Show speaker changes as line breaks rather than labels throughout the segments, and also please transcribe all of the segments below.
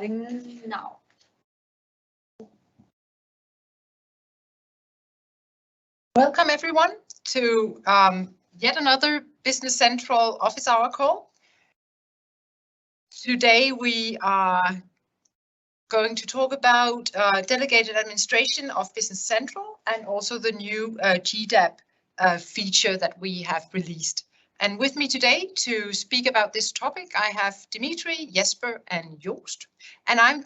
starting now.
Welcome everyone to yet another Business Central office hour call. Today we are going to talk about delegated administration of Business Central and also the new GDAP feature that we have released. And with me today to speak about this topic, I have Dimitri, Jesper, and Joost. And I'm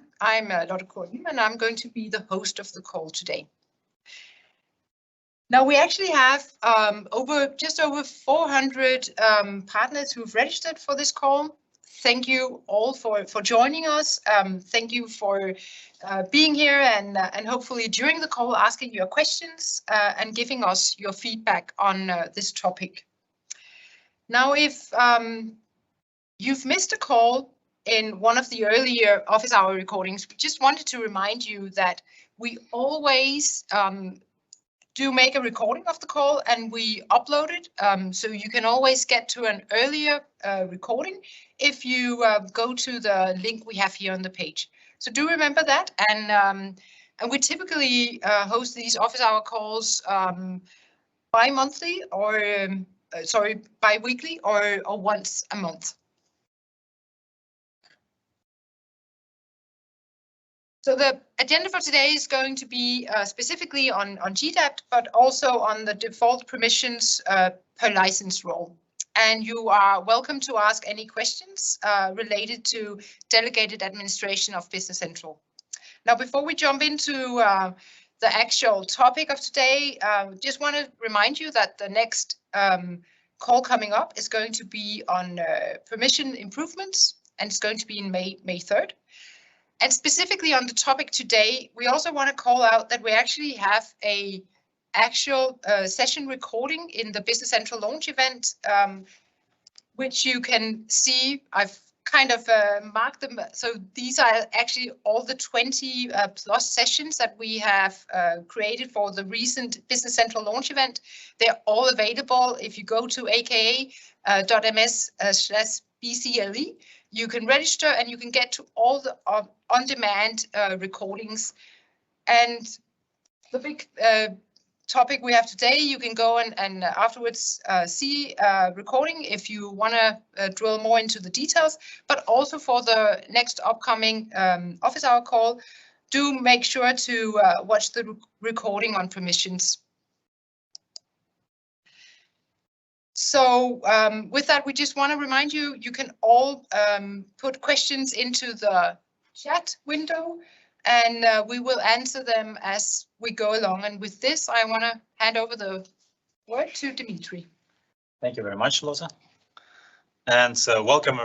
Lotte Korten, and I'm going to be the host of the call today. Now we actually have just over 400 partners who've registered for this call. Thank you all for joining us. Thank you for being here and hopefully during the call asking your questions and giving us your feedback on this topic. Now, if you've missed a call in one of the earlier office hour recordings, we just wanted to remind you that we always do make a recording of the call and we upload it. So you can always get to an earlier recording if you go to the link we have here on the page. So do remember that. And we typically host these office hour calls bi-monthly or bi-weekly or once a month. So the agenda for today is going to be specifically on GDAP, but also on the default permissions per license role. And you are welcome to ask any questions related to delegated administration of Business Central. Now, before we jump into the actual topic of today, just want to remind you that the next call coming up is going to be on permission improvements, and it's going to be in May 3rd. And specifically on the topic today, we also want to call out that we actually have a actual session recording in the Business Central launch event, which you can see. I've kind of marked them. So these are actually all the 20 plus sessions that we have created for the recent Business Central launch event. They're all available. If you go to aka.ms/BCLE, you can register and you can get to all the on-demand recordings. And the big topic we have today, you can go and afterwards see recording if you want to drill more into the details, but also for the next upcoming office hour call, do make sure to watch the recording on permissions. So with that, we just want to remind you, you can all put questions into the chat window and we will answer them as we go along. And with this, I want to hand over the word to Dimitri.
Thank you very much, Lotte. And welcome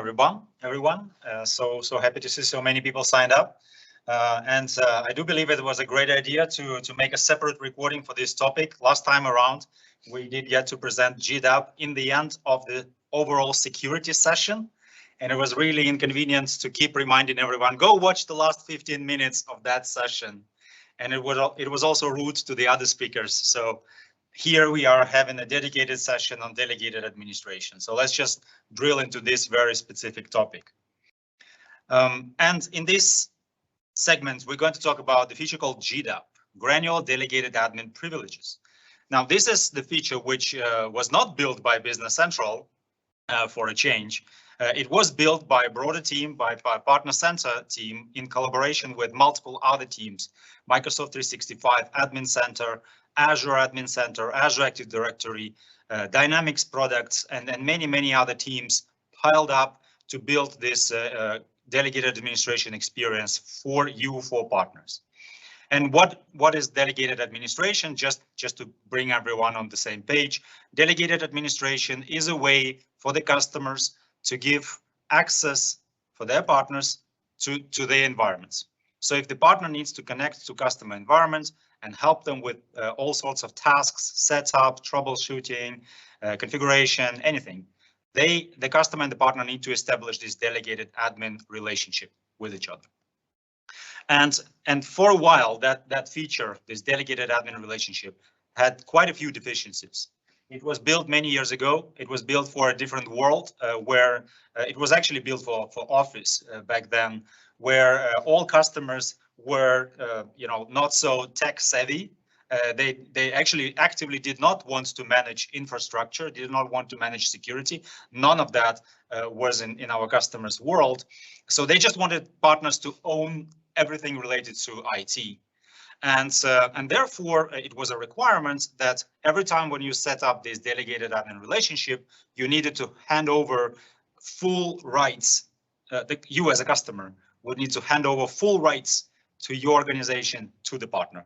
everyone. So happy to see so many people signed up. I do believe it was a great idea to make a separate recording for this topic. Last time around, we did get to present GDAP in the end of the overall security session. And it was really inconvenient to keep reminding everyone, go watch the last 15 minutes of that session. And it was also rude to the other speakers. So here we are having a dedicated session on delegated administration. So let's just drill into this very specific topic. And in this segment, we're going to talk about the feature called GDAP, Granular Delegated Admin Privileges. Now, this is the feature which was not built by Business Central for a change. It was built by a broader team, by Partner Center team in collaboration with multiple other teams, Microsoft 365 Admin Center, Azure Admin Center, Azure Active Directory, Dynamics products, and many, many other teams piled up to build this delegated administration experience for you, for partners. And what is delegated administration? Just to bring everyone on the same page, delegated administration is a way for the customers to give access for their partners to their environments. So if the partner needs to connect to customer environments and help them with all sorts of tasks, setup, troubleshooting, configuration, anything, the customer and the partner need to establish this delegated admin relationship with each other. And for a while, that feature, this delegated admin relationship, had quite a few deficiencies. It was built many years ago. It was built for a different world where it was actually built for Office back then, where all customers were, not so tech savvy. They actually actively did not want to manage infrastructure, did not want to manage security. None of that was in our customers' world. So they just wanted partners to own everything related to IT. And therefore, it was a requirement that every time when you set up this delegated admin relationship, you needed to hand over full rights. You as a customer would need to hand over full rights to your organization to the partner.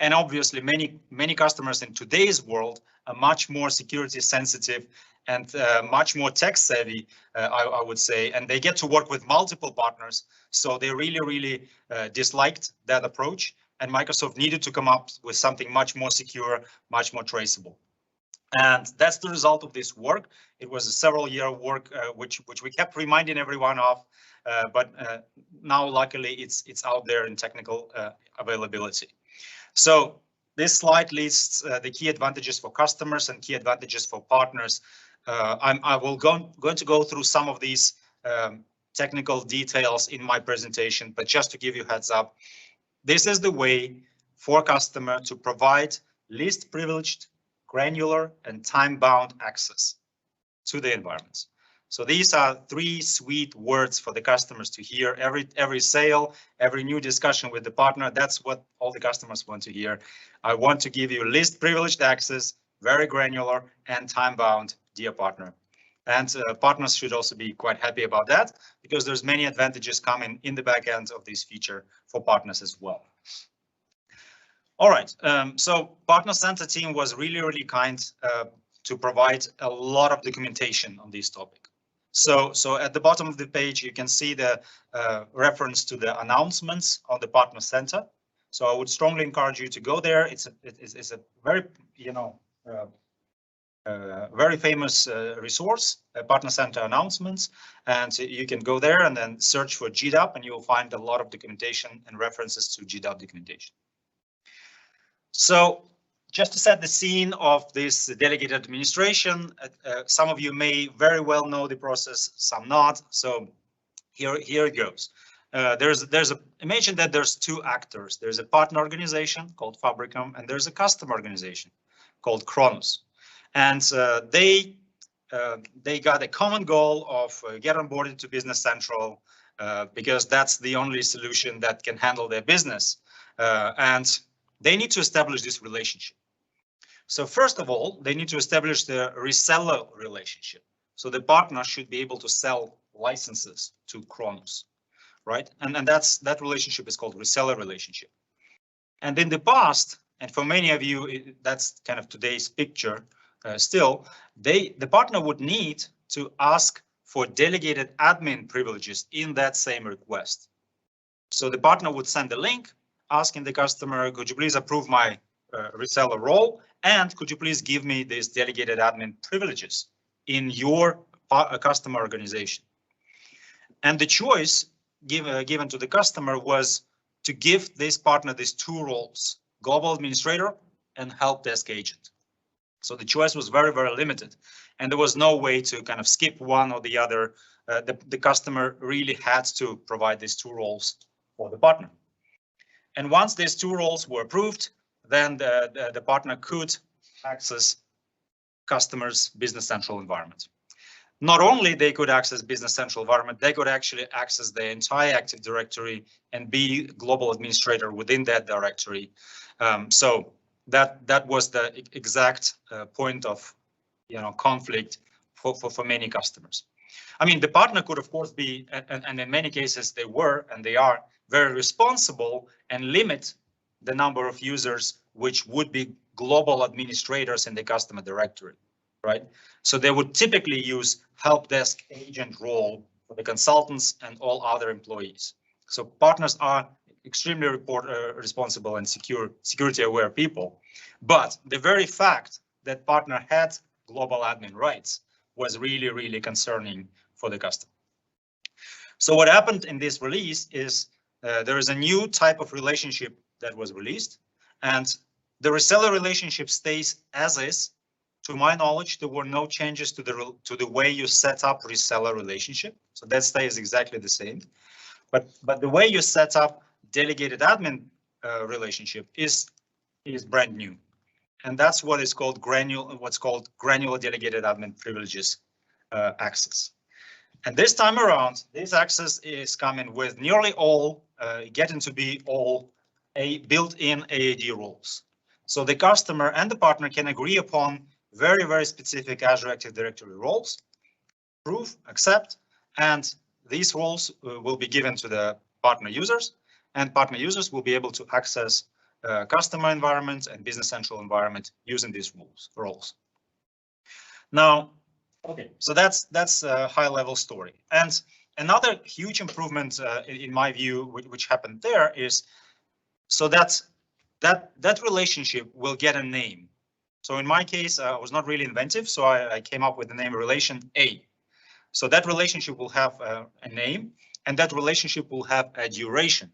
And obviously, many customers in today's world are much more security sensitive and much more tech savvy, I would say, and they get to work with multiple partners. So they really disliked that approach. And Microsoft needed to come up with something much more secure, much more traceable. And that's the result of this work. It was a several-year work, which we kept reminding everyone of, but now luckily it's out there in technical availability. So this slide lists the key advantages for customers and key advantages for partners. I will going to go through some of these technical details in my presentation, but just to give you a heads up, this is the way for customer to provide least privileged, granular, and time-bound access to the environments. So these are three sweet words for the customers to hear. Every sale, every new discussion with the partner, that's what all the customers want to hear. I want to give you least privileged access, very granular, and time-bound, dear partner. And partners should also be quite happy about that, because there's many advantages coming in the back end of this feature for partners as well. All right, so Partner Center team was really kind to provide a lot of documentation on this topic. So at the bottom of the page, you can see the reference to the announcements on the Partner Center. So I would strongly encourage you to go there. It's a very, very famous resource, Partner Center announcements, and you can go there and then search for GDAP, and you'll find a lot of documentation and references to GDAP documentation. So just to set the scene of this delegated administration, some of you may very well know the process, some not. So here it goes. Imagine that there's two actors. There's a partner organization called Fabricam, and there's a customer organization called Kronos. And they got a common goal of get onboarded to Business Central because that's the only solution that can handle their business. And they need to establish this relationship. So first of all, they need to establish the reseller relationship. So the partner should be able to sell licenses to Kronos, right? And that relationship is called reseller relationship. And in the past, and for many of you, that's kind of today's picture. Still, the partner would need to ask for delegated admin privileges in that same request. So the partner would send a link asking the customer, could you please approve my reseller role? And could you please give me these delegated admin privileges in your customer organization? And the choice given to the customer was to give this partner these two roles, global administrator and help desk agent. So the choice was very limited, and there was no way to kind of skip one or the other. The customer really had to provide these two roles for the partner. And once these two roles were approved, then the partner could access customers' Business Central environment. Not only they could access Business Central environment, they could actually access the entire Active Directory and be global administrator within that directory. So that was the exact point of conflict for many customers. I mean, the partner could of course be, and in many cases they were and they are very responsible and limit the number of users which would be global administrators in the customer directory, right? So they would typically use help desk agent role for the consultants and all other employees. So partners are extremely responsible and security aware people. But the very fact that partner had global admin rights was really concerning for the customer. So what happened in this release is there is a new type of relationship that was released, and the reseller relationship stays as is. To my knowledge, there were no changes to the way you set up reseller relationship. So that stays exactly the same. But the way you set up delegated admin relationship is brand new, and that's what is called granular delegated admin privileges access. And this time around, this access is coming with nearly all getting to be all built-in AAD roles. So the customer and the partner can agree upon very, very specific Azure Active Directory roles, approve, accept, and these roles will be given to the partner users, and partner users will be able to access customer environment and Business Central environment using these roles. Now, okay, so that's a high-level story. And another huge improvement, in my view, which happened there is so that relationship will get a name. So in my case, I was not really inventive, so I came up with the name relation A. So that relationship will have a name, and that relationship will have a duration.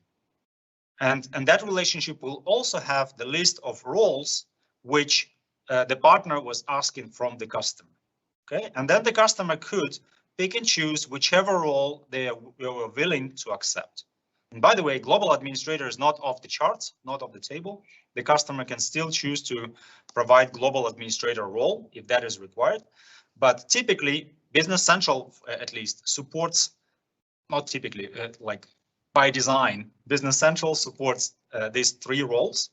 And that relationship will also have the list of roles which the partner was asking from the customer. Okay, and then the customer could pick and choose whichever role they were willing to accept. And by the way, global administrator is not off the charts, not off the table. The customer can still choose to provide global administrator role if that is required. But typically, Business Central at least supports, not typically, like by design, Business Central supports these three roles.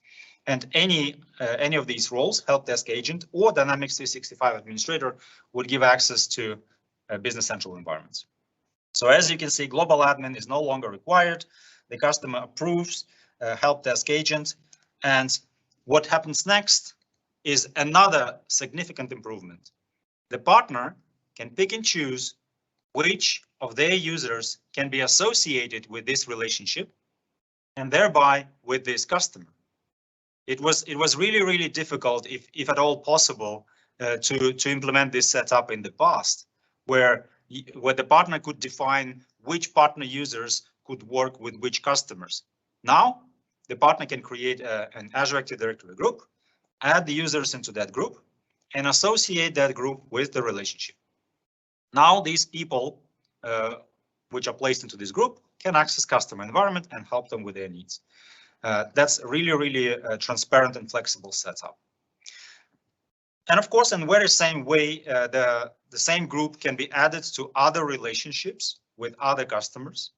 And any of these roles, help desk agent or Dynamics 365 administrator, would give access to Business Central environments. So as you can see, global admin is no longer required. The customer approves help desk agent. And what happens next is another significant improvement. The partner can pick and choose which of their users can be associated with this relationship and thereby with this customer. It was really, really difficult, if at all possible, to implement this setup in the past, where the partner could define which partner users could work with which customers. Now, the partner can create an Azure Active Directory group, add the users into that group, and associate that group with the relationship. Now, these people, which are placed into this group, can access customer environment and help them with their needs. That's really, really a transparent and flexible setup. And of course, in the very same way, the same group can be added to other relationships with other customers.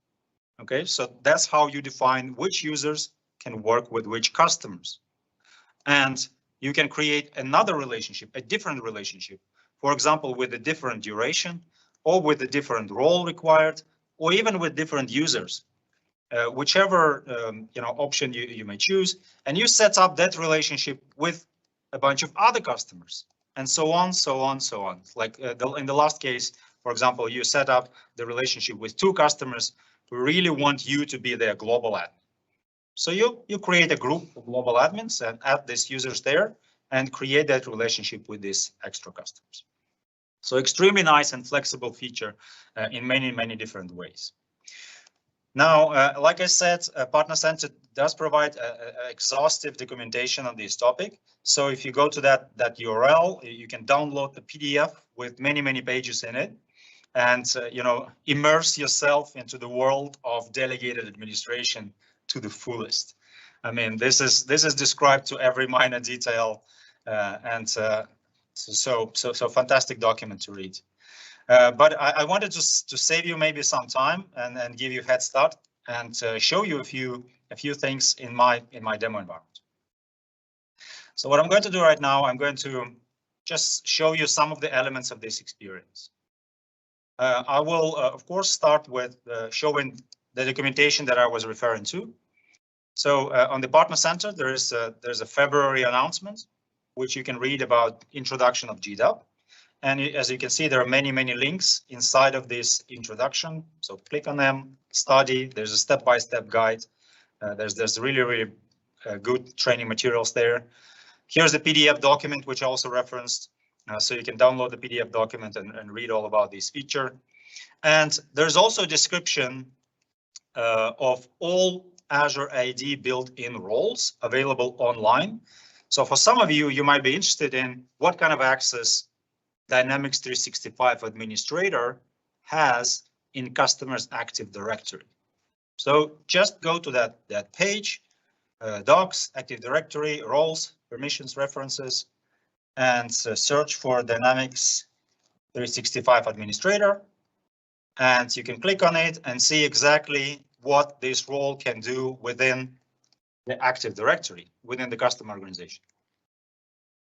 Okay, so that's how you define which users can work with which customers. And you can create another relationship, a different relationship, for example, with a different duration, or with a different role required, or even with different users. Whichever option you may choose, and you set up that relationship with a bunch of other customers, and so on, so on, so on. Like in the last case, for example, you set up the relationship with 2 customers who really want you to be their global admin. So you create a group of global admins and add these users there and create that relationship with these extra customers. So extremely nice and flexible feature in many, many different ways. Now, like I said, Partner Center does provide exhaustive documentation on this topic. So if you go to that URL, you can download the PDF with many, many pages in it, and immerse yourself into the world of delegated administration to the fullest. I mean, this is described to every minor detail, and so fantastic document to read. But I wanted to save you maybe some time and give you a head start and show you a few things in my demo environment. So what I'm going to do right now, I'm going to just show you some of the elements of this experience. I will, of course, start with showing the documentation that I was referring to. So on the Partner Center, there's a February announcement, which you can read about introduction of GDAP. And as you can see, there are many, many links inside of this introduction. So click on them, study. There's a step-by-step guide. There's really, really good training materials there. Here's the PDF document, which I also referenced. So you can download the PDF document and read all about this feature. And there's also a description of all Azure AD built-in roles available online. So for some of you, you might be interested in what kind of access Dynamics 365 administrator has in customers Active Directory. So just go to that page, docs, Active Directory, roles, permissions, references, and search for Dynamics 365 Administrator. And you can click on it and see exactly what this role can do within the Active Directory, within the customer organization.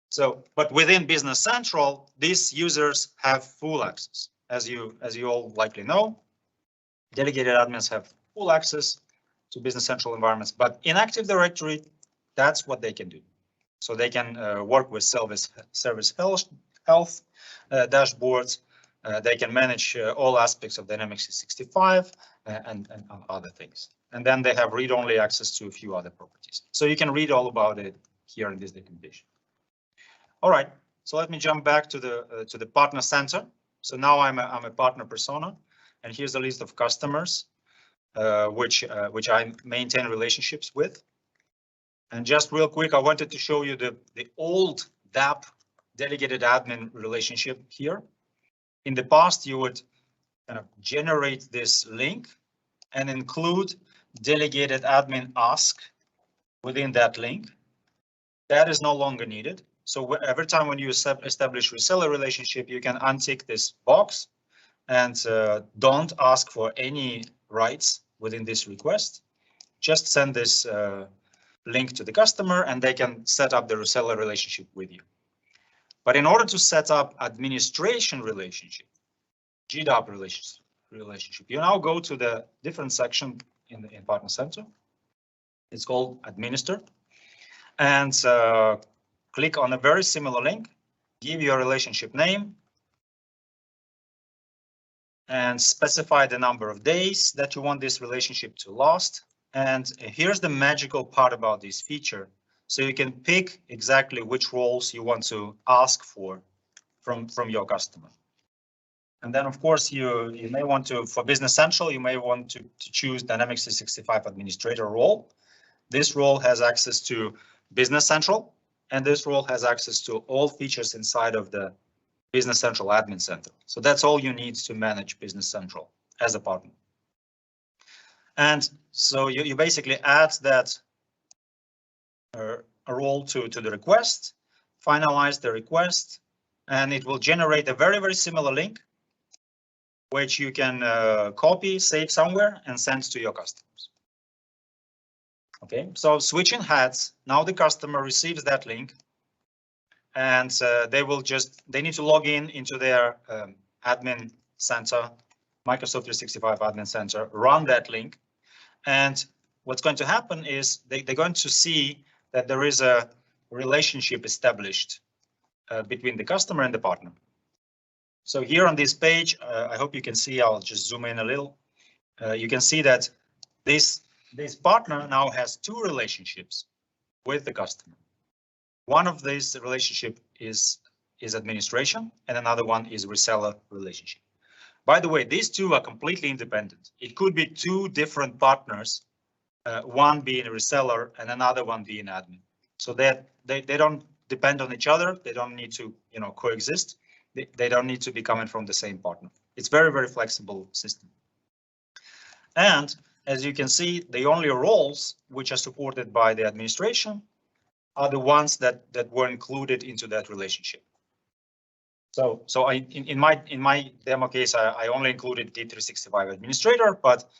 So, but within Business Central, these users have full access. As you all likely know, delegated admins have full access to Business Central environments, but in Active Directory, that's what they can do. So they can work with service health dashboards. They can manage all aspects of Dynamics 365 and other things. And then they have read-only access to a few other properties. So you can read all about it here in this documentation. All right, so let me jump back to the partner center. So now I'm a partner persona, and here's a list of customers which I maintain relationships with. And just real quick, I wanted to show you the old DAP delegated admin relationship here. In the past, you would kind of generate this link and include delegated admin ask within that link. That is no longer needed. So every time when you establish reseller relationship, you can untick this box and don't ask for any rights within this request. Just send this link to the customer and they can set up the reseller relationship with you. But in order to set up administration relationship, GDAP relationship, you now go to the different section in Partner Center. It's called Administer, and click on a very similar link, give your relationship name, and specify the number of days that you want this relationship to last. And here's the magical part about this feature. So you can pick exactly which roles you want to ask for from your customer. And then, of course, you may want to, for Business Central, you may want to choose Dynamics 365 Administrator role. This role has access to Business Central, and this role has access to all features inside of the Business Central Admin Center. So that's all you need to manage Business Central as a partner. And so you basically add that a role to the request, finalize the request, and it will generate a very, very similar link, which you can copy, save somewhere, and send to your customers. Okay, so switching hats, now the customer receives that link, and they need to log into their admin center, Microsoft 365 admin center, run that link. And what's going to happen is they're going to see that there is a relationship established between the customer and the partner. So here on this page, I hope you can see, I'll just zoom in a little. You can see that this partner now has two relationships with the customer. One of these relationship is administration, and another one is reseller relationship. By the way, these two are completely independent. It could be two different partners, one being a reseller and another one being admin. So that they don't depend on each other. They don't need to, coexist. They don't need to be coming from the same partner. It's very, very flexible system. And as you can see, the only roles which are supported by the administration are the ones that were included into that relationship. So in my demo case, I only included D365 administrator, but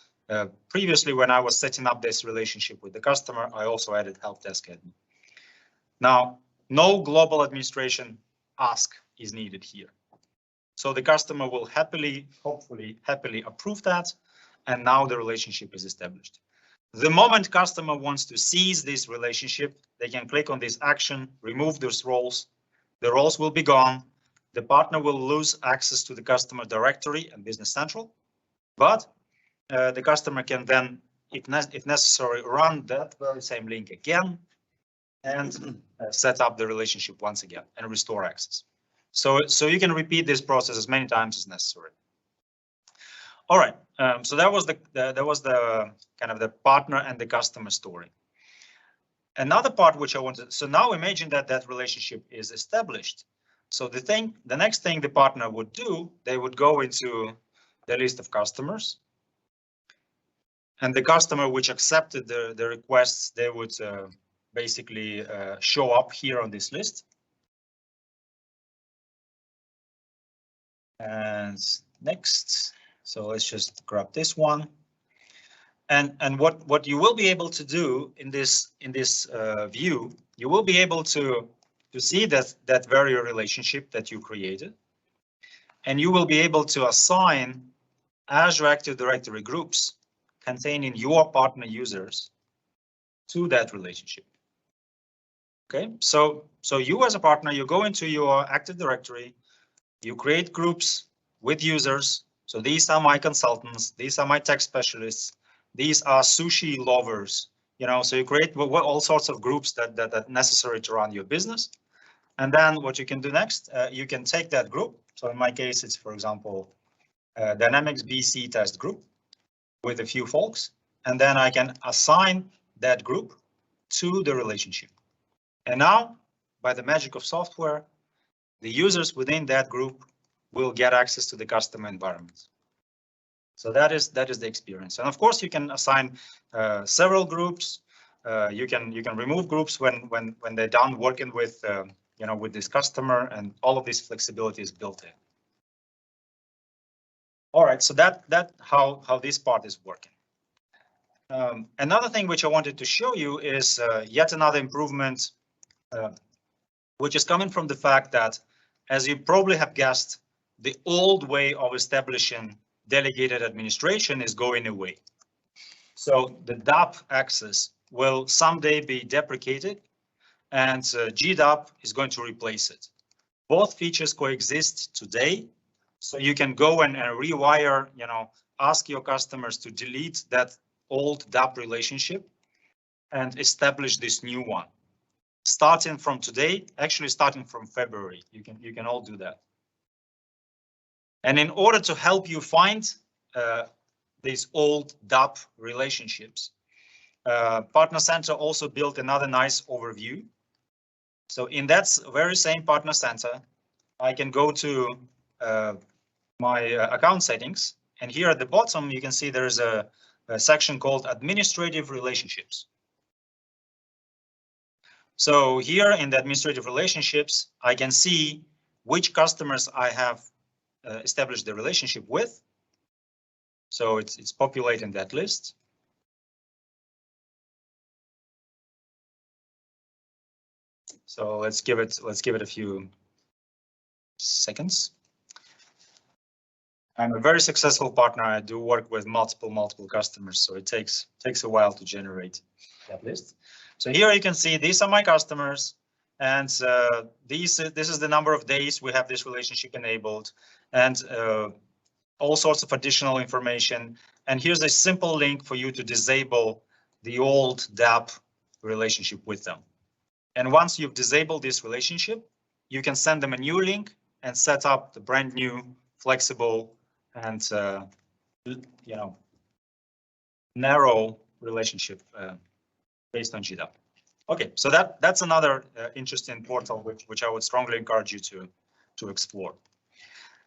previously when I was setting up this relationship with the customer, I also added help desk admin. Now, no global administration ask is needed here. So the customer will hopefully happily approve that, and now the relationship is established. The moment customer wants to cease this relationship, they can click on this action, remove those roles. The roles will be gone. The partner will lose access to the customer directory and Business Central, but the customer can then, if necessary, run that very same link again and set up the relationship once again and restore access. So you can repeat this process as many times as necessary. All right, so that was the kind of the partner and the customer story. Another part which I wanted, so now imagine that relationship is established. So the next thing the partner would do, they would go into the list of customers, And the customer which accepted the requests, they would basically show up here on this list. And next, so let's just grab this one. And what you will be able to do in this view, you will be able to see that very relationship that you created, and you will be able to assign Azure Active Directory groups containing your partner users to that relationship. Okay, so you as a partner, you go into your Active Directory, you create groups with users. So these are my consultants, these are my tech specialists, these are sushi lovers, you know, so you create all sorts of groups that are necessary to run your business. And then what you can do next, you can take that group. So in my case, it's, for example, Dynamics BC test group with a few folks, and then I can assign that group to the relationship. And now, by the magic of software, the users within that group will get access to the customer environment. So that is the experience. And of course, you can assign several groups. You can remove groups when they're done working with you know, with this customer, and all of this flexibility is built in. All right, so that how this part is working. Another thing which I wanted to show you is yet another improvement, which is coming from the fact that, as you probably have guessed, the old way of establishing delegated administration is going away. So the DAP access will someday be deprecated, and GDAP is going to replace it. Both features coexist today, so you can go and rewire, you know, ask your customers to delete that old DAP relationship and establish this new one. Starting from today, actually starting from February, you can all do that. And in order to help you find these old DAP relationships, Partner Center also built another nice overview. So in that very same Partner Center, I can go to my account settings, and here at the bottom you can see there's a section called Administrative Relationships. So here in the Administrative Relationships, I can see which customers I have established the relationship with. So it's populating that list. So let's give it a few seconds. I'm a very successful partner. I do work with multiple customers, so it takes a while to generate that list. So here you can see these are my customers, and this is the number of days we have this relationship enabled, and all sorts of additional information. And here's a simple link for you to disable the old DAP relationship with them. And once you've disabled this relationship, you can send them a new link and set up the brand new, flexible, and you know, narrow relationship based on GDAP. Okay, so that's another interesting portal which I would strongly encourage you to explore.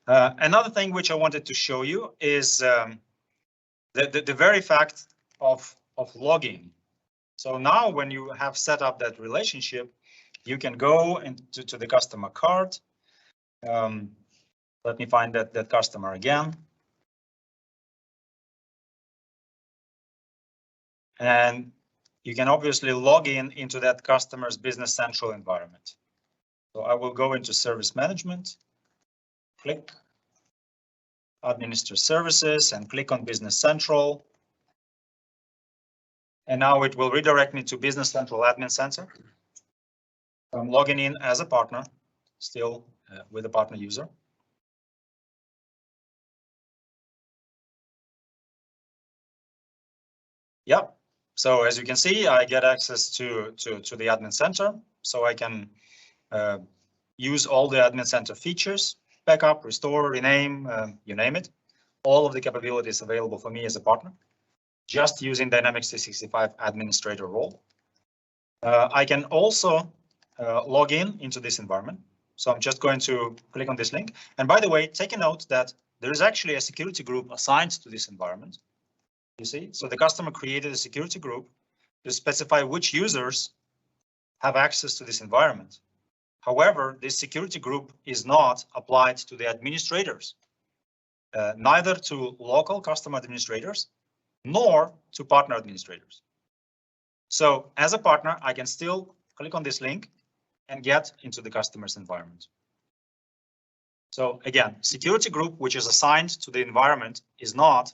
Another thing which I wanted to show you is the very fact of logging. So now when you have set up that relationship, you can go into the customer card. Let me find that customer again. And you can obviously log into that customer's Business Central environment. So I will go into Service Management, click Administer Services, and click on Business Central. And now it will redirect me to Business Central Admin Center. I'm logging in as a partner, still with a partner user. Yep. So as you can see, I get access to the Admin Center, so I can use all the Admin Center features, backup, restore, rename, you name it. All of the capabilities available for me as a partner, just using Dynamics 365 administrator role. I can also log into this environment. So I'm just going to click on this link. And by the way, take a note that there is actually a security group assigned to this environment. You see, so the customer created a security group to specify which users have access to this environment. However, this security group is not applied to the administrators, neither to local customer administrators, nor to partner administrators. So as a partner, I can still click on this link and get into the customer's environment. So again, security group, which is assigned to the environment, is not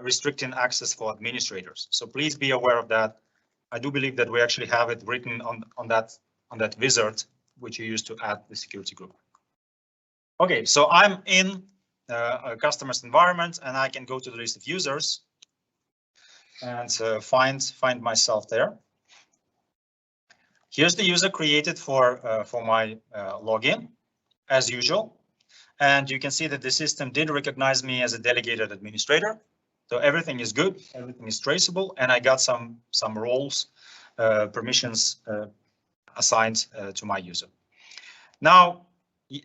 restricting access for administrators. So please be aware of that. I do believe that we actually have it written on that wizard, which you use to add the security group. Okay, so I'm in a customer's environment, and I can go to the list of users and find myself there. Here's the user created for my login, as usual. And you can see that the system did recognize me as a delegated administrator. So everything is good, everything is traceable, and I got some roles, permissions assigned to my user. Now,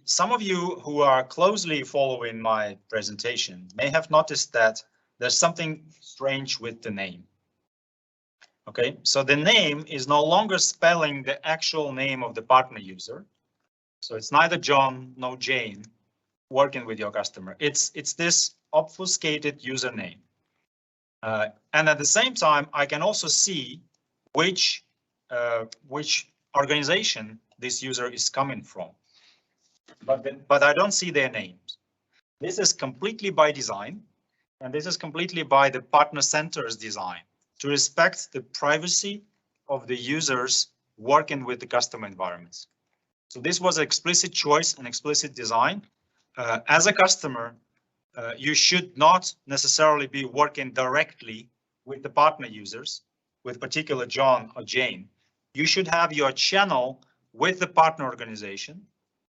some of you who are closely following my presentation may have noticed that there's something strange with the name. Okay, so the name is no longer spelling the actual name of the partner user. So it's neither John nor Jane working with your customer. It's this obfuscated username. And at the same time, I can also see which organization this user is coming from. But I don't see their names. This is completely by design, and this is completely by the partner center's design to respect the privacy of the users working with the customer environments. So this was an explicit choice and explicit design. As a customer, you should not necessarily be working directly with the partner users, with particular John or Jane. You should have your channel with the partner organization,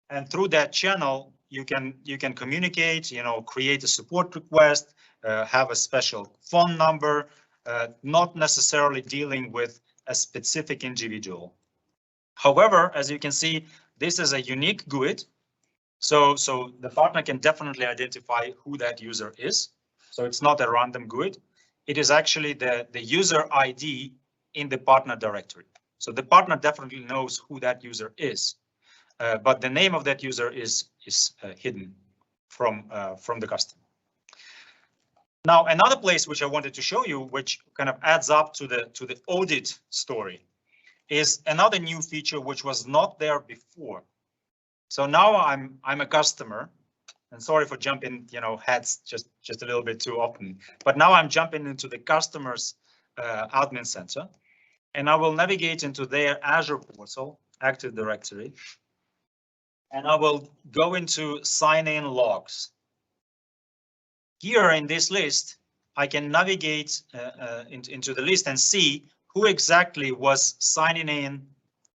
and through that channel, you can communicate, create a support request, have a special phone number, not necessarily dealing with a specific individual. However, as you can see, this is a unique GUID. So the partner can definitely identify who that user is. So it's not a random GUID. It is actually the user ID in the partner directory. So the partner definitely knows who that user is, but the name of that user is hidden from the customer. Now, another place which I wanted to show you, which kind of adds up to the audit story, is another new feature which was not there before. So now I'm a customer, and sorry for jumping, heads just a little bit too often, but now I'm jumping into the customer's admin center, and I will navigate into their Azure portal, Active Directory, and I will go into sign in logs. Here in this list, I can navigate into the list and see who exactly was signing in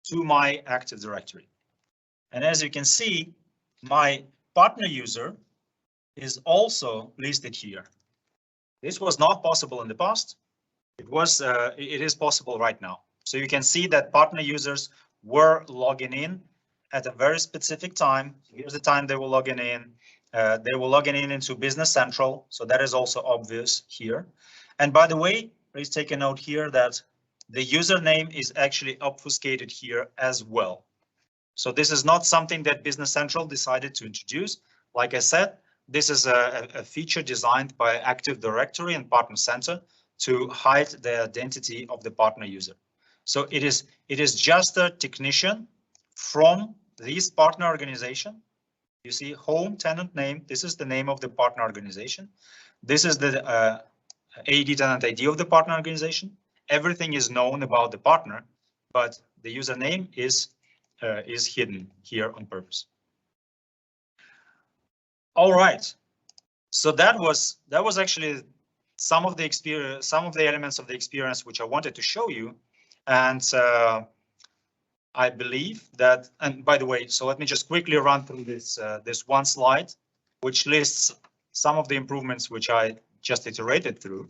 to my Active Directory. And as you can see, my partner user is also listed here. This was not possible in the past. It is possible right now. So you can see that partner users were logging in at a very specific time. Here's the time they were logging in. They were logging in into Business Central, so that is also obvious here. And by the way, please take a note here that the username is actually obfuscated here as well. So this is not something that Business Central decided to introduce. Like I said, this is a feature designed by Active Directory and Partner Center to hide the identity of the partner user. So it is just a technician from this partner organization. You see home tenant name. This is the name of the partner organization. This is the AD tenant ID of the partner organization. Everything is known about the partner, but the username is hidden here on purpose. All right, so that was actually some of the experience, some of the elements of the experience which I wanted to show you, and I believe that. And by the way, so let me just quickly run through this one slide, which lists some of the improvements which I just iterated through.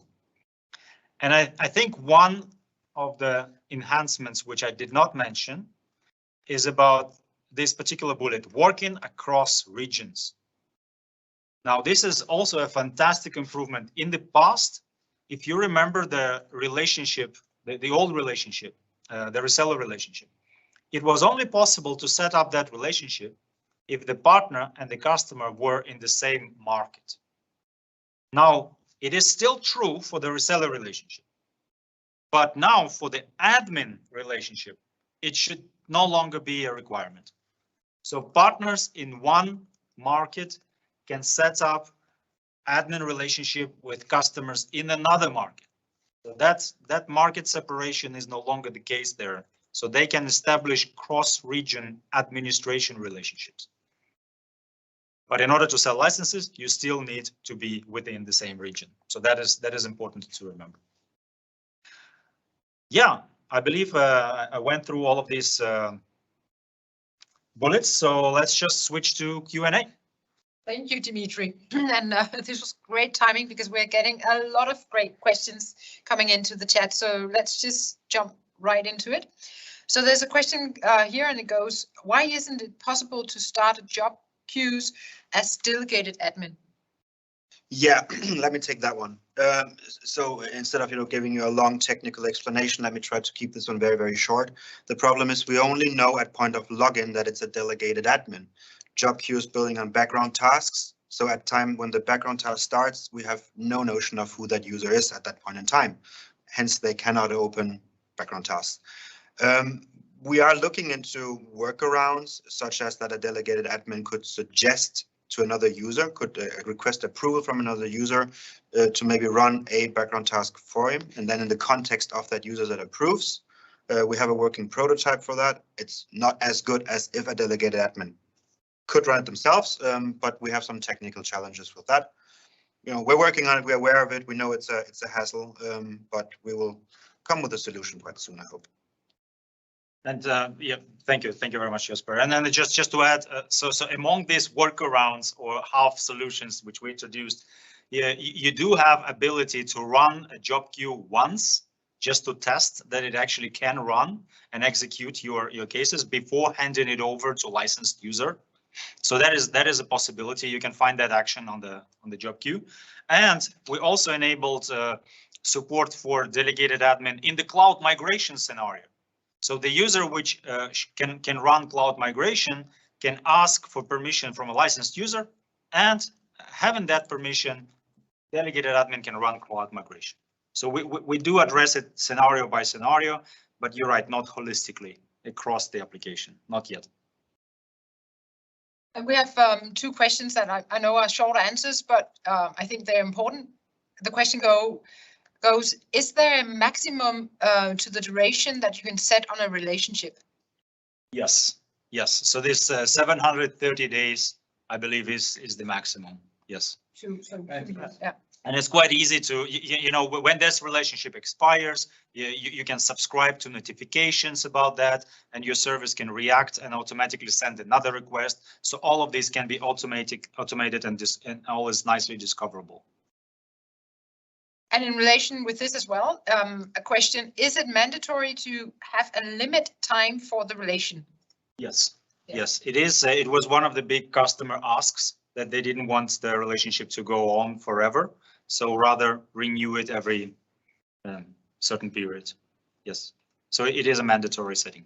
And I think one of the enhancements which I did not mention is about this particular bullet, working across regions. Now, this is also a fantastic improvement. In the past, if you remember the relationship, the old relationship, the reseller relationship, it was only possible to set up that relationship if the partner and the customer were in the same market. Now, it is still true for the reseller relationship, but now for the admin relationship, it should no longer be a requirement. So partners in one market can set up admin relationship with customers in another market. So that market separation is no longer the case there. So they can establish cross-region administration relationships. But in order to sell licenses, you still need to be within the same region. So that is important to remember. Yeah, I believe I went through all of these bullets. So let's just switch to Q&A.
Thank you, Dimitri. And this was great timing because we're getting a lot of great questions coming into the chat. So let's just jump right into it. So there's a question here and it goes, why isn't it possible to start a job queues as delegated admin?
Yeah, let me take that one. So instead of giving you a long technical explanation, let me try to keep this one very, very short. The problem is we only know at point of login that it's a delegated admin. Job queue is building on background tasks. So at time when the background task starts, we have no notion of who that user is at that point in time. Hence, they cannot open background tasks. We are looking into workarounds such as that a delegated admin could suggest to another user, could request approval from another user to maybe run a background task for him. And then in the context of that user that approves, we have a working prototype for that. It's not as good as if a delegated admin could run it themselves, but we have some technical challenges with that. We're working on it. We're aware of it. We know it's a hassle, but we will come with a solution quite soon, I hope.
And yeah, thank you very much, Jesper. And then just to add, so among these workarounds or half solutions which we introduced, yeah, you do have ability to run a job queue once just to test that it actually can run and execute your cases before handing it over to licensed user. So that is a possibility. You can find that action on the job queue, and we also enabled support for delegated admin in the cloud migration scenario. So the user which can run cloud migration can ask for permission from a licensed user, and having that permission, delegated admin can run cloud migration. So we do address it scenario by scenario, but you're right, not holistically across the application, not yet.
And we have two questions that I know are short answers, but I think they're important. The question goes, is there a maximum to the duration that you can set on a relationship?
Yes. So this 730 days, I believe, is the maximum. Yes.
Yeah.
And it's quite easy to, when this relationship expires, you can subscribe to notifications about that, and your service can react and automatically send another request. So all of these can be automated and always nicely discoverable.
And in relation with this as well, a question, is it mandatory to have a limit time for the relation?
Yes. Yeah. Yes, it is. It was one of the big customer asks that they didn't want the relationship to go on forever. So rather renew it every certain period. Yes. So it is a mandatory setting.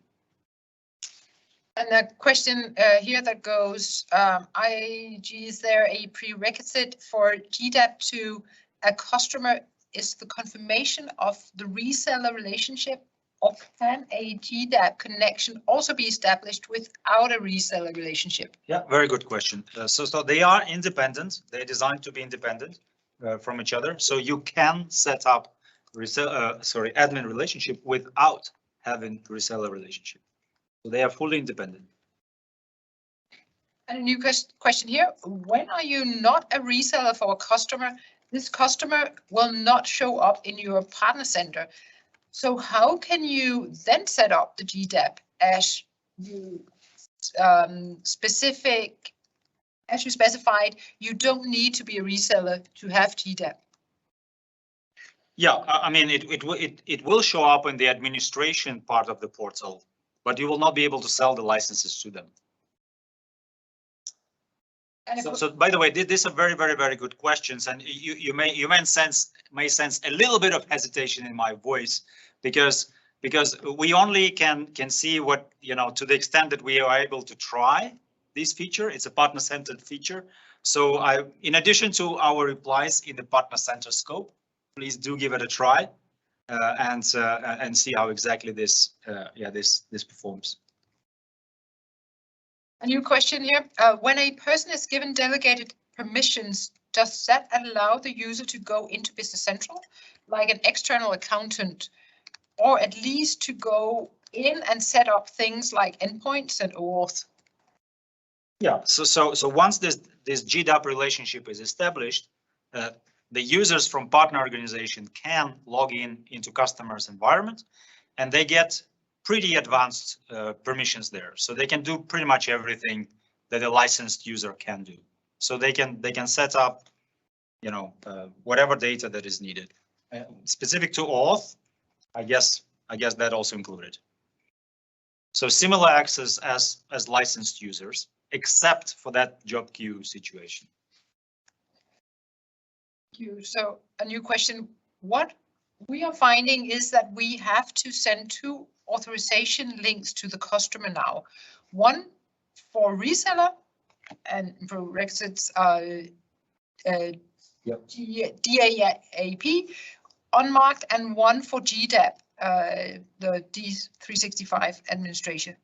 And a question here that goes, is there a prerequisite for GDAP to a customer is the confirmation of the reseller relationship, or can a GDAP connection also be established without a reseller relationship?
Yeah, very good question. So they are independent. They're designed to be independent from each other. So you can set up admin relationship without having reseller relationship. So they are fully independent.
And a new question here. When are you not a reseller for a customer, this customer will not show up in your partner center. So how can you then set up the GDAP as you specified? You don't need to be a reseller to have GDAP.
Yeah, I mean, it will show up in the administration part of the portal, but you will not be able to sell the licenses to them. So by the way, these are very good questions, and you may sense a little bit of hesitation in my voice because we only can see what, you know, to the extent that we are able to try this feature. It's a partner-centered feature. So in addition to our replies in the partner-centered scope, please do give it a try and see how exactly this performs.
A new question here. When a person is given delegated permissions, does that allow the user to go into Business Central like an external accountant, or at least to go in and set up things like endpoints and OAuth?
Yeah, so once this GDAP relationship is established, the users from partner organization can log into customers' environment, and they get pretty advanced permissions there. So they can do pretty much everything that a licensed user can do. So they can set up, you know, whatever data that is needed. Specific to OAuth, I guess that also included. So similar access as licensed users, except for that job queue situation.
Thank you. So a new question. What we are finding is that we have to send 2 authorization links to the customer now. One for reseller and for Rexit's GDAP unmarked, and one for GDAP, the D365 administrator.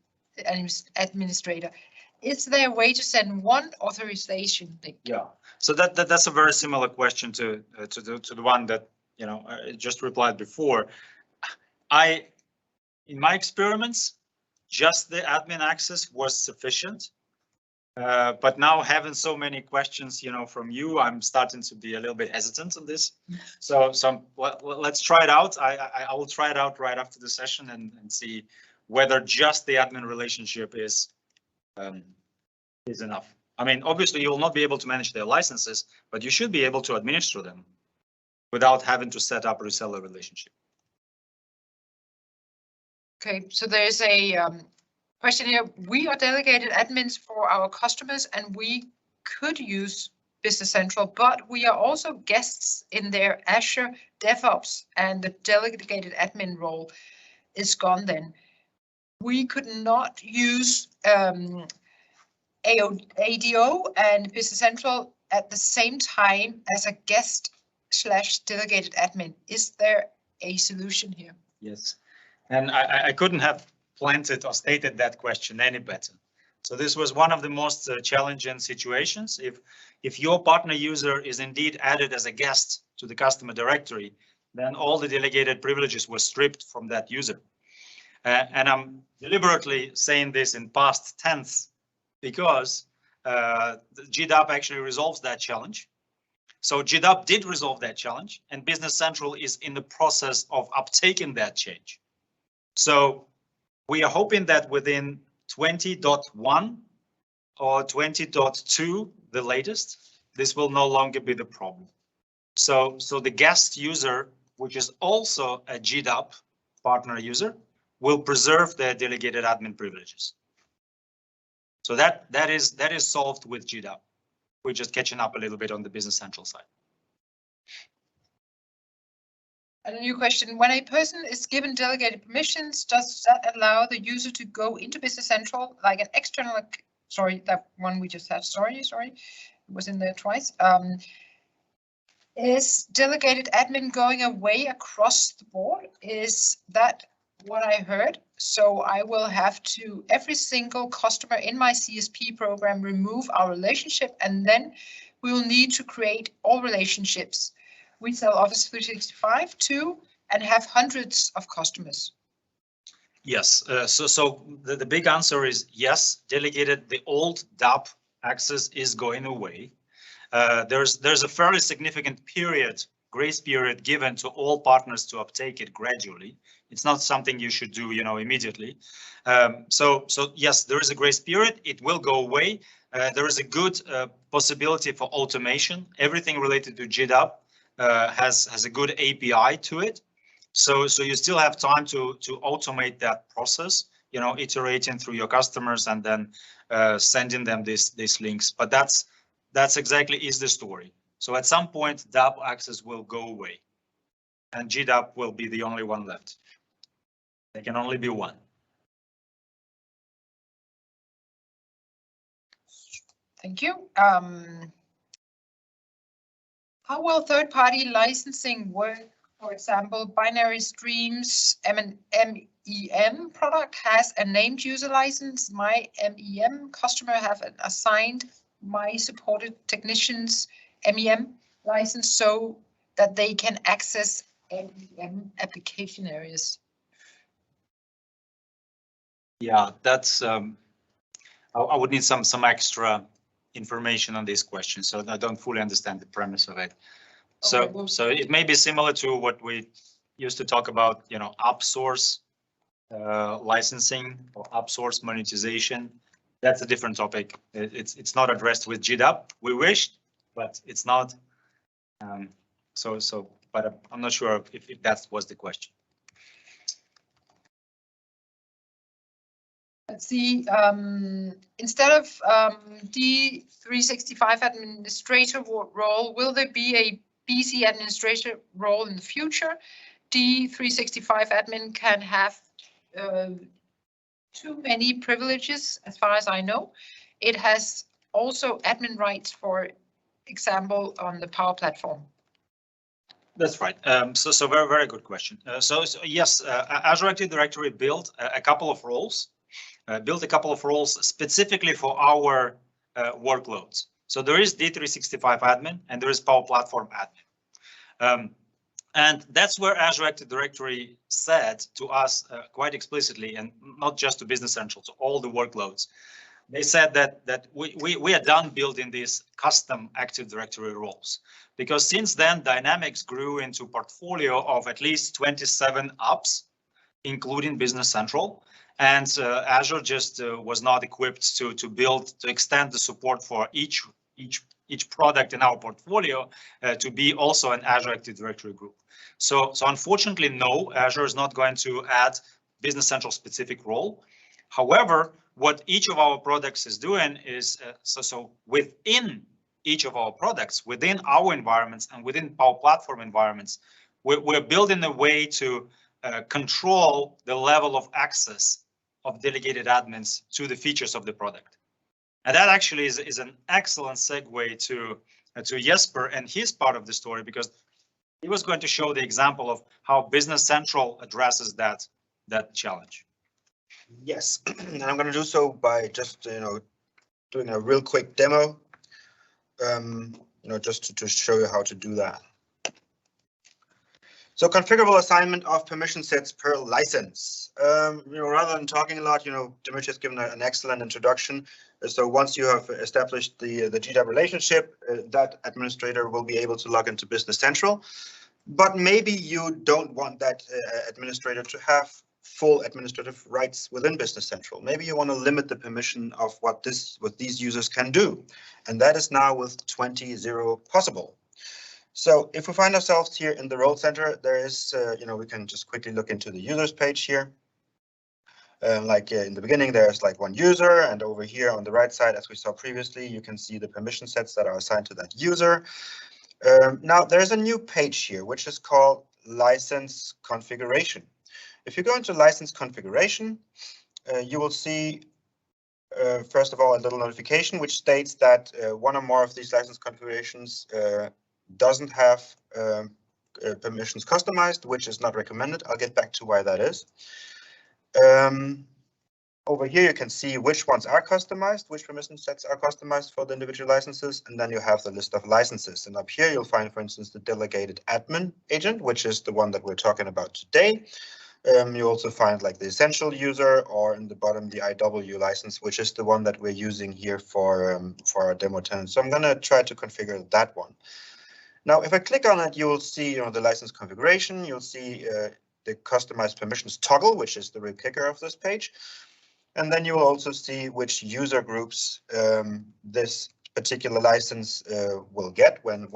Is there a way to send one authorization link?
Yeah. So that's a very similar question to the one that, you know, I just replied before. In my experiments, just the admin access was sufficient. But now having so many questions, you know, from you, I'm starting to be a little bit hesitant on this. So let's try it out. I will try it out right after the session and see whether just the admin relationship is enough. I mean, obviously you will not be able to manage their licenses, but you should be able to administer them without having to set up a reseller relationship.
Okay, so there's a question here. We are delegated admins for our customers, and we could use Business Central, but we are also guests in their Azure DevOps, and the delegated admin role is gone then. We could not use ADO and Business Central at the same time as a guest/delegated admin. Is there a solution here?
Yes, and I couldn't have planted or stated that question any better. So this was one of the most challenging situations. If your partner user is indeed added as a guest to the customer directory, then all the delegated privileges were stripped from that user. And I'm deliberately saying this in past tense because the GDAP actually resolves that challenge. So GDAP did resolve that challenge, and Business Central is in the process of uptaking that change. So we are hoping that within 20.1 or 20.2, the latest, this will no longer be the problem. So the guest user, which is also a GDAP partner user, will preserve their delegated admin privileges. So that is solved with GDAP. We're just catching up a little bit on the Business Central side.
And a new question, when a person is given delegated permissions, does that allow the user to go into Business Central like an external, sorry, that one we just had, sorry, it was in there twice. Is delegated admin going away across the board? Is that what I heard? So I will have to, every single customer in my CSP program, remove our relationship, and then we will need to create all relationships. We sell Office 365 to and have hundreds of customers.
Yes, so the big answer is yes, delegated, the old DAP access is going away. There's a fairly significant grace period given to all partners to uptake it gradually. It's not something you should do, you know, immediately. So yes, there is a grace period. It will go away. There is a good possibility for automation. Everything related to GDAP has a good API to it. So you still have time to automate that process, you know, iterating through your customers and then sending them these links. But that's that's exactly is the story. So at some point, DAP access will go away, and GDAP will be the only one left. There can only be one.
Thank you. How will third-party licensing work? For example, binary streams, MEM product has a named user license. My MEM customer have an assigned my supported technicians MEM license so that they can access MEM application areas.
Yeah, that's. I would need some extra information on this question, so I don't fully understand the premise of it. So,
Okay, well,
so it may be similar to what we used to talk about, you know, upsource licensing or upsource monetization. That's a different topic. It's not addressed with GDAP. We wished, but it's not. But I'm not sure if that was the question.
Let's see, instead of D365 administrator role, will there be a BC administrator role in the future? D365 admin can have too many privileges, as far as I know. It has also admin rights, for example, on the Power Platform.
That's right. So very good question. So yes, Azure Active Directory built a couple of roles. Specifically for our workloads. So there is D365 admin and there is Power Platform admin. And that's where Azure Active Directory said to us quite explicitly, and not just to Business Central, to all the workloads. They said that we are done building these custom Active Directory roles, because since then Dynamics grew into portfolio of at least 27 apps, including Business Central. And Azure just was not equipped to extend the support for each product in our portfolio to be also an Azure Active Directory group. So unfortunately, no, Azure is not going to add Business Central specific role. However, what each of our products is doing is so within each of our products, within our environments and within Power Platform environments, we're building a way to control the level of access of delegated admins to the features of the product. And that actually is an excellent segue to Jesper and his part of the story, because he was going to show the example of how Business Central addresses that challenge.
Yes, and I'm going to do so by just doing a real quick demo, just to show you how to do that. So configurable assignment of permission sets per license. Rather than talking a lot, Dimitri has given an excellent introduction. So once you have established the GDAP relationship, that administrator will be able to log into Business Central. But maybe you don't want that administrator to have full administrative rights within Business Central. Maybe you want to limit the permission of what these users can do. And that is now with 20.0 possible. So if we find ourselves here in the role center, there is, we can just quickly look into the users page here. In the beginning, there's like one user, and over here on the right side, as we saw previously, you can see the permission sets that are assigned to that user. Now there's a new page here, which is called license configuration. If you go into license configuration, you will see, first of all, a little notification which states that one or more of these license configurations doesn't have permissions customized, which is not recommended. I'll get back to why that is. Over here, you can see which ones are customized, which permission sets are customized for the individual licenses, and then you have the list of licenses. And up here, you'll find, for instance, the delegated admin agent, which is the one that we're talking about today. You also find like the essential user, or in the bottom, the IW license, which is the one that we're using here for our demo tenant. So I'm going to try to configure that one. Now, if I click on it, you will see the license configuration. You'll see the customized permissions toggle, which is the real kicker of this page. And then you will also see which user groups this particular license will get when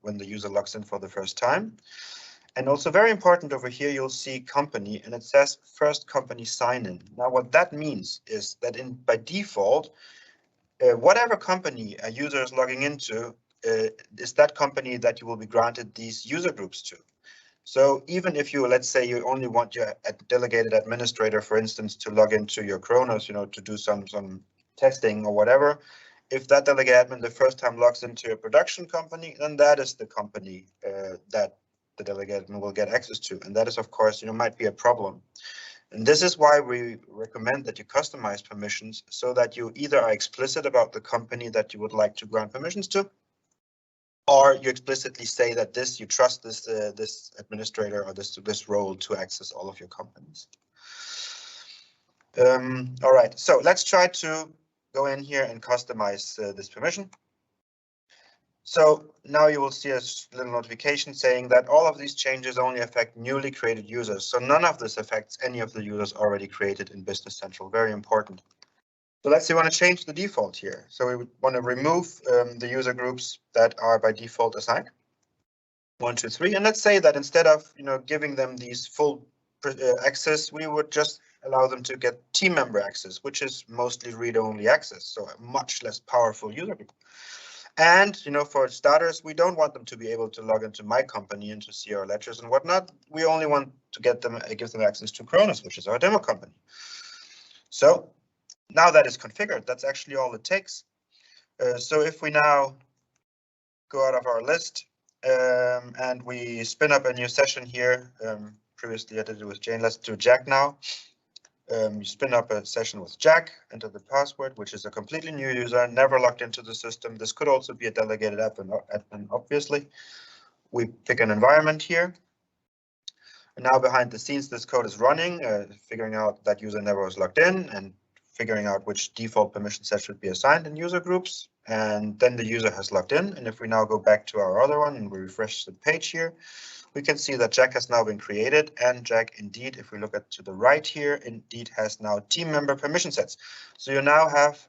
the user logs in for the first time. And also very important over here, you'll see company, and it says first company sign-in. Now, what that means is that by default, whatever company a user is logging into is that company that you will be granted these user groups to. So even if you, let's say you only want your delegated administrator, for instance, to log into your Kronos, to do some testing or whatever, if that delegate admin the first time logs into a production company, then that is the company that the delegate admin will get access to. And that is, of course, might be a problem. And this is why we recommend that you customize permissions so that you either are explicit about the company that you would like to grant permissions to, or you explicitly say that you trust this administrator or this role to access all of your companies. All right, so let's try to go in here and customize this permission. So now you will see a little notification saying that all of these changes only affect newly created users. So none of this affects any of the users already created in Business Central. Very important. So let's say we want to change the default here. So we would want to remove the user groups that are by default assigned. 1, 2, 3. And let's say that instead of giving them these full access, we would just allow them to get team member access, which is mostly read-only access. So a much less powerful user group. And for starters, we don't want them to be able to log into my company and to see our ledgers and whatnot. We only want to give them access to Kronos, which is our demo company. So now that is configured, that's actually all it takes. So if we now go out of our list and we spin up a new session here, previously I did it with Jane, let's do Jack now. You spin up a session with Jack, enter the password, which is a completely new user, never logged into the system. This could also be a delegated admin, obviously. We pick an environment here. And now behind the scenes, this code is running, figuring out that user never was logged in and figuring out which default permission set should be assigned in user groups. And then the user has logged in. And if we now go back to our other one and we refresh the page here, we can see that Jack has now been created, and Jack indeed, if we look at to the right here, indeed has now team member permission sets. So you now have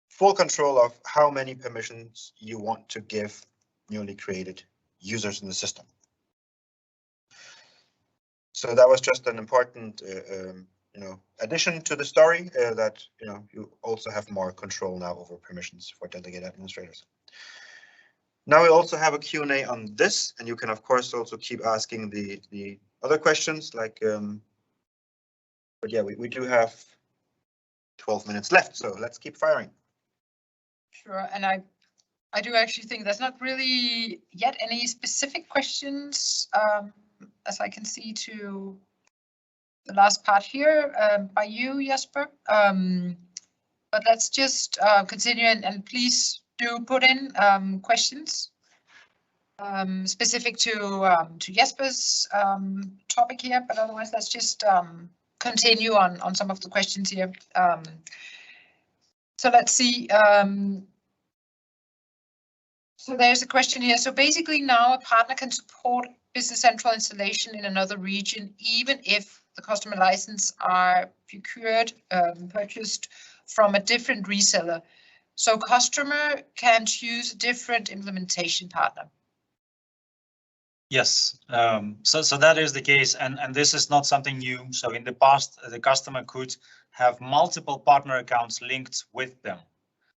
full control of how many permissions you want to give newly created users in the system. So that was just an important addition to the story that you also have more control now over permissions for delegated administrators. Now we also have a Q&A on this, and you can of course also keep asking the other questions like, but yeah, we do have 12 minutes left, so let's keep firing.
Sure, and I do actually think there's not really yet any specific questions as I can see to the last part here by you, Jesper. But let's just continue and please do put in questions specific to Jesper's topic here, but otherwise let's just continue on some of the questions here. So let's see. So there's a question here. So basically now a partner can support Business Central installation in another region, even if the customer license are purchased from a different reseller. So customer can choose a different implementation partner.
Yes, so that is the case, and this is not something new. So in the past, the customer could have multiple partner accounts linked with them.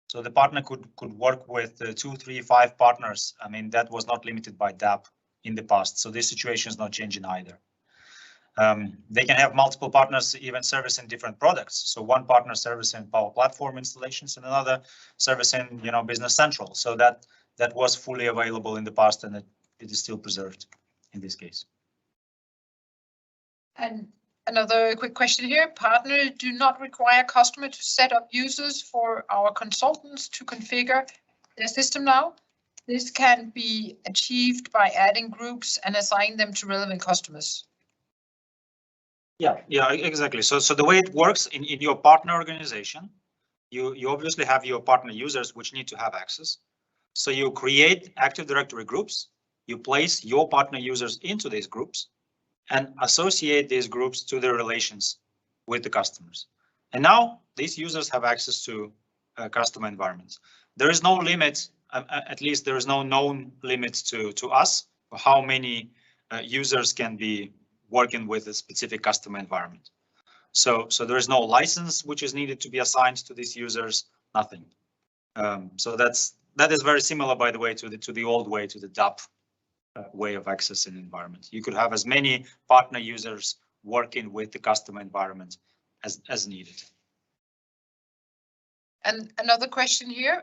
So the partner could work with 2, 3, 5 partners. I mean, that was not limited by DAP in the past. So this situation is not changing either. They can have multiple partners even servicing different products. So one partner servicing Power Platform installations and another servicing, Business Central. So that was fully available in the past, and it is still preserved in this case.
And another quick question here. Partners do not require customer to set up users for our consultants to configure their system now. This can be achieved by adding groups and assigning them to relevant customers.
Yeah, exactly. So the way it works in your partner organization, you obviously have your partner users which need to have access. So you create Active Directory groups, you place your partner users into these groups and associate these groups to their relations with the customers. And now these users have access to customer environments. There is no limit, at least there is no known limit to us for how many users can be working with a specific customer environment. So there is no license which is needed to be assigned to these users, nothing. So that is very similar, by the way, to the old way, to the DAP way of accessing the environment. You could have as many partner users working with the customer environment as needed.
And another question here,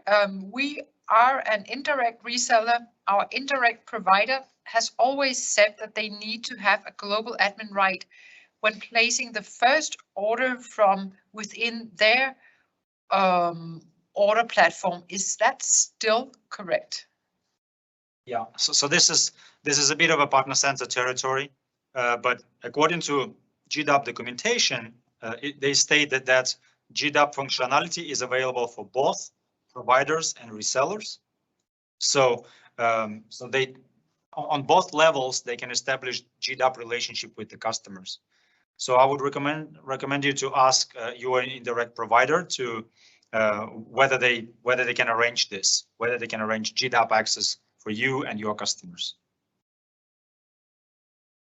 we are an indirect reseller. Our indirect provider has always said that they need to have a global admin right when placing the first order from within their order platform. Is that still correct?
Yeah, so this is a bit of a partner center territory, but according to GDAP documentation, they state that GDAP functionality is available for both providers and resellers. So so they on both levels they can establish GDAP relationship with the customers. So I would recommend you to ask your indirect provider to whether they can arrange this, whether they can arrange GDAP access for you and your customers.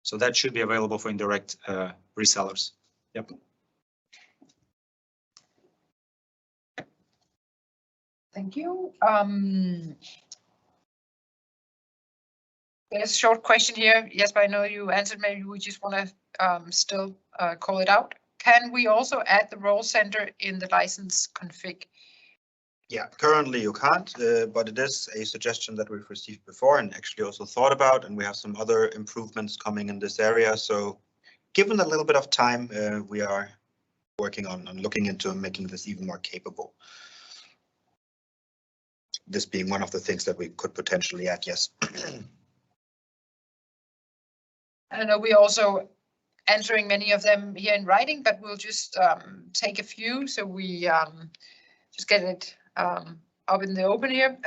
So that should be available for indirect resellers. Yep.
Thank you. There's a short question here. Yes, but I know you answered. Maybe we just want to still call it out. Can we also add the role center in the license config?
Yeah, currently you can't, but it is a suggestion that we've received before and actually also thought about, and we have some other improvements coming in this area. So given a little bit of time, we are working on looking into making this even more capable. This being one of the things that we could potentially add, yes.
I know we're also answering many of them here in writing, but we'll just take a few so we just get it up in the open here.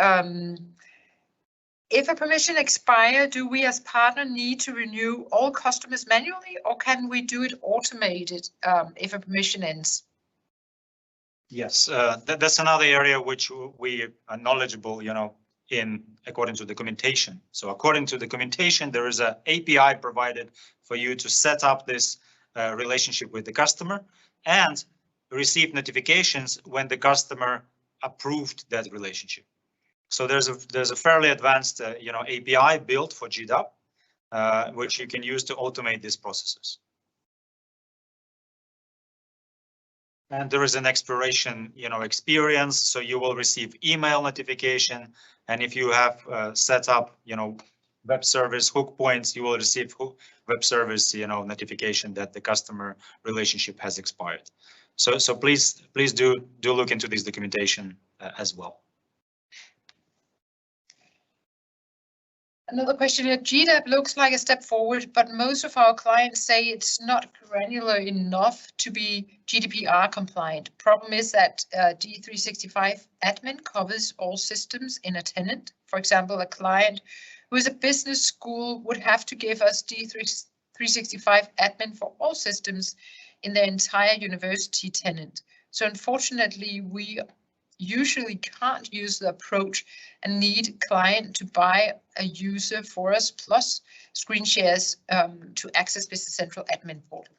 If a permission expires, do we as partner need to renew all customers manually, or can we do it automated if a permission ends?
Yes, that's another area which we are knowledgeable, in according to documentation. So according to documentation, there is an API provided for you to set up this relationship with the customer and receive notifications when the customer approved that relationship. So there's a fairly advanced API built for GDAP, which you can use to automate these processes. And there is an expiration, experience, so you will receive email notification. And if you have set up, web service hook points, you will receive web service, notification that the customer relationship has expired. So please do look into this documentation as well.
Another question here, GDAP looks like a step forward, but most of our clients say it's not granular enough to be GDPR compliant. Problem is that D365 admin covers all systems in a tenant. For example, a client who is a business school would have to give us D365 admin for all systems in their entire university tenant. So unfortunately, we usually can't use the approach and need client to buy a user for us plus screen shares to access Business Central admin portal.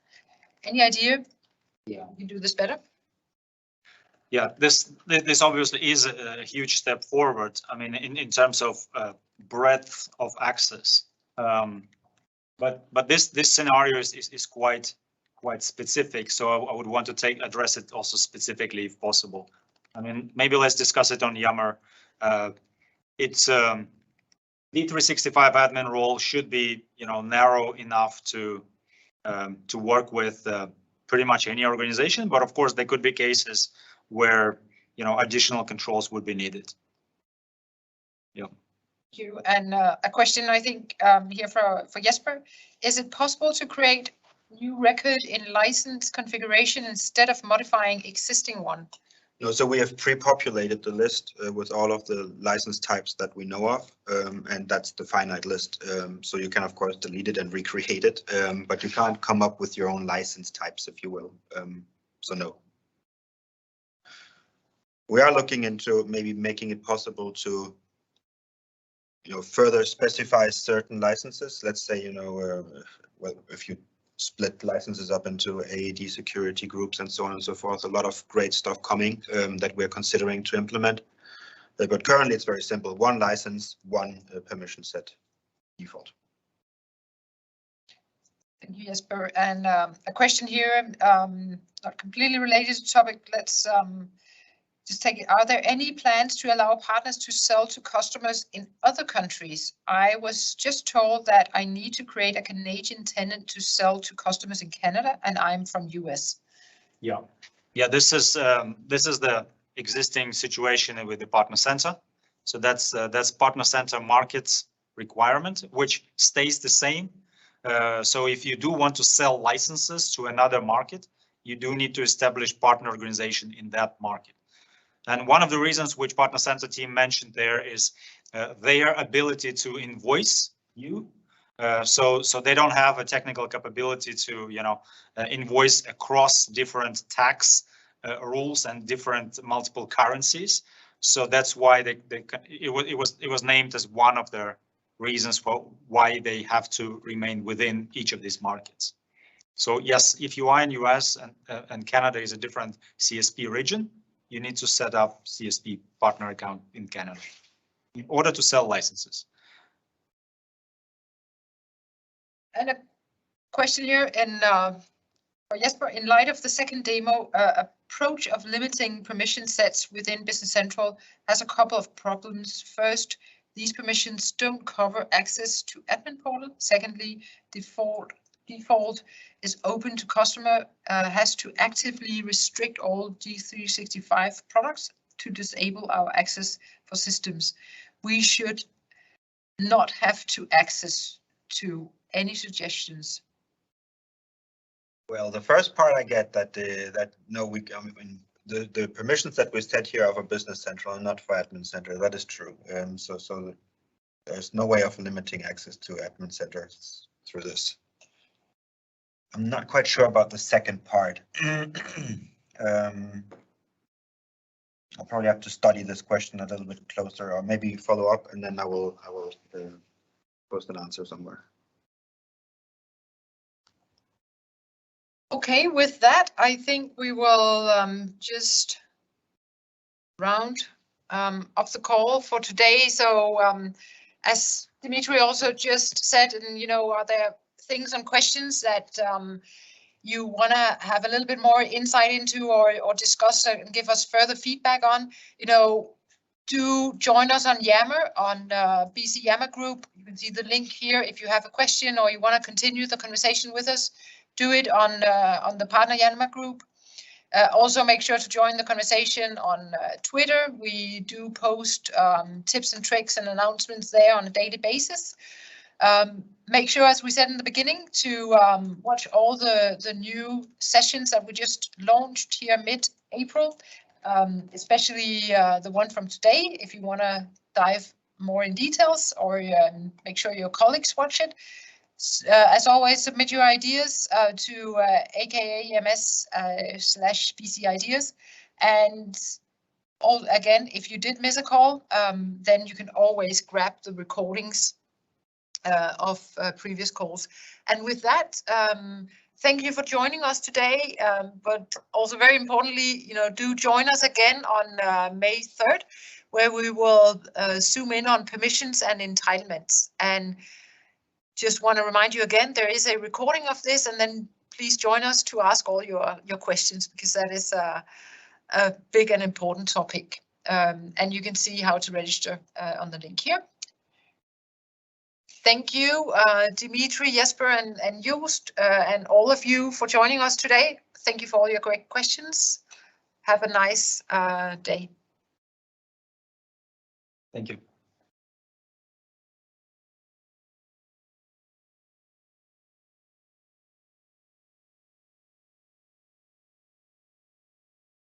Any idea? Yeah, you can do this better.
Yeah, this obviously is a huge step forward. I mean, in terms of breadth of access, but this scenario is quite specific. So I would want to address it also specifically if possible. I mean, maybe let's discuss it on Yammer. It's D365 admin role should be, narrow enough to work with pretty much any organization. But of course, there could be cases where, additional controls would be needed. Yeah.
Thank you. And a question I think here for Jesper, is it possible to create new record in license configuration instead of modifying existing one?
No, so we have pre-populated the list with all of the license types that we know of, and that's the finite list. So you can, of course, delete it and recreate it, but you can't come up with your own license types, if you will. So no. We are looking into maybe making it possible to, further specify certain licenses. Let's say, well, if you split licenses up into AAD security groups and so on and so forth. A lot of great stuff coming that we're considering to implement. But currently it's very simple. One license, one permission set default.
Thank you, Jesper. And a question here, not completely related to the topic. Let's just take it. Are there any plans to allow partners to sell to customers in other countries? I was just told that I need to create a Canadian tenant to sell to customers in Canada, and I'm from US.
Yeah. This is the existing situation with the partner center. So that's partner center markets requirement, which stays the same. So if you do want to sell licenses to another market, you do need to establish partner organization in that market. And one of the reasons which partner center team mentioned there is their ability to invoice you. So they don't have a technical capability to, invoice across different tax rules and different multiple currencies. So that's why it was named as one of the reasons for why they have to remain within each of these markets. So yes, if you are in US and Canada is a different CSP region, you need to set up CSP partner account in Canada in order to sell licenses.
And a question here for Jesper, in light of the second demo, approach of limiting permission sets within Business Central has a couple of problems. First, these permissions don't cover access to admin portal. Secondly, default is open to customer, has to actively restrict all D365 products to disable our access for systems. We should not have to access to any suggestions.
Well, the first part I get that the permissions that we set here are for Business Central and not for Admin Center. That is true. So there's no way of limiting access to Admin Center through this. I'm not quite sure about the second part. I'll probably have to study this question a little bit closer, or maybe follow up, and then I will post an answer somewhere.
Okay, with that, I think we will just round up the call for today. So as Dimitri also just said, and are there things and questions that you want to have a little bit more insight into or discuss and give us further feedback on, do join us on Yammer, on BC Yammer group. You can see the link here. If you have a question or you want to continue the conversation with us, do it on the Partner Yammer group. Also make sure to join the conversation on Twitter. We do post tips and tricks and announcements there on a daily basis. Make sure, as we said in the beginning, to watch all the new sessions that we just launched here mid-April, especially the one from today, if you want to dive more in details, or make sure your colleagues watch it. As always, submit your ideas to AKAMS/BC Ideas. And again, if you did miss a call, then you can always grab the recordings of previous calls. And with that, thank you for joining us today, but also very importantly, do join us again on May 3rd, where we will zoom in on permissions and entitlements. And just want to remind you again, there is a recording of this, and then please join us to ask all your questions, because that is a big and important topic. And you can see how to register on the link here. Thank you, Dimitri, Jesper, and Joost, and all of you for joining us today. Thank you for all your great questions. Have a nice day.
Thank you.